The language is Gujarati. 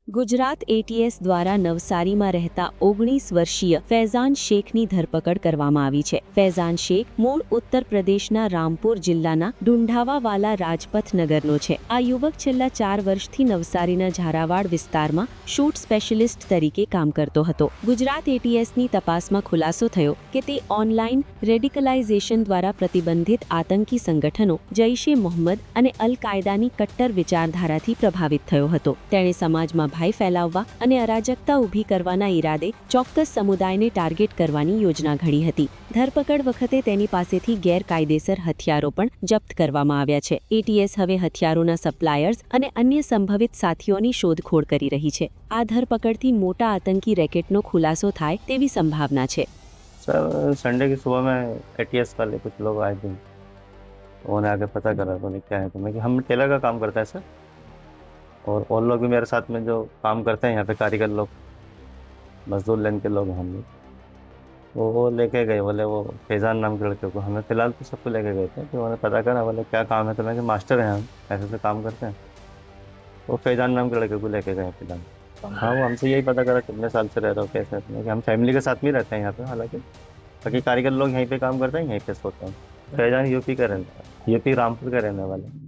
ગુજરાત એટીએસ દ્વારા નવસારીમાં રહેતા 19 વર્ષીય ફૈઝાન શેખની ધરપકડ કરવામાં આવી છે. ફૈઝાન શેખ મૂળ ઉત્તર પ્રદેશના રામપુર જિલ્લાના ડુંઢાવાવાલા રાજપથ નગરનો છે. આ યુવક છેલ્લા 4 વર્ષથી નવસારીના ઝારાવાડ વિસ્તારમાં શૂટ સ્પેશિયલિસ્ટ તરીકે કામ કરતો હતો. ગુજરાત એટીએસની તપાસમાં ખુલાસો થયો કે તે ઓનલાઈન રેડિકલાઇઝેશન દ્વારા પ્રતિબંધિત આતંકી સંગઠનો જૈશ એ મોહમ્મદ અને અલ કાયદાની કટ્ટર વિચારધારાથી પ્રભાવિત થયો હતો. તેણે સમાજમાં ભય ફેલાવવા અને અરાજકતા ઊભી કરવાના ઈરાદે ચોક્કસ સમુદાયને ટાર્ગેટ કરવાની યોજના ઘડી હતી. ધરપકડ વખતે તેની પાસેથી ગેરકાયદેસર હથિયારો પણ જપ્ત કરવામાં આવ્યા છે. એટીએસ હવે હથિયારોના સપ્લાયર્સ અને અન્ય સંભવિત સાથીઓની શોધખોળ કરી રહી છે. આ ધરપકડથી મોટા આતંકી રેકેટનો ખુલાસો થાય તેવી સંભાવના છે. सर संडे की सुबह में एटीएस वाले कुछ लोग आए थे, उन्होंने आके पता करा बोले क्या है, तो मैं कि हम टेलर का काम करते हैं सर, और लोग भी मेरे साथ में जो काम करते हैं यहाँ पे कारीगर लोग, मजदूर लाइन के लोग हैं हम लोग, वो लेके गए. बोले वो फैज़ान नाम के लड़के को, हमें फिलहाल तो सबको लेके गए थे. तो उन्होंने पता करा, बोले क्या काम है, तो मैं कि मास्टर हैं हम, ऐसे से काम करते हैं. वो फैज़ान नाम के लड़के को लेके गए फिलहाल. हाँ, वो हमसे यही पता करा कितने साल से रह रहे हो, कैसे है, तो मैं कि हम फैमिली के साथ में रहते हैं यहाँ पे. हालांकि बाकी कारीगर लोग यहीं पे काम करते हैं, यहीं पे सोते हैं. फैज़ान यूपी का रहने वाला, यूपी रामपुर का रहने वाला.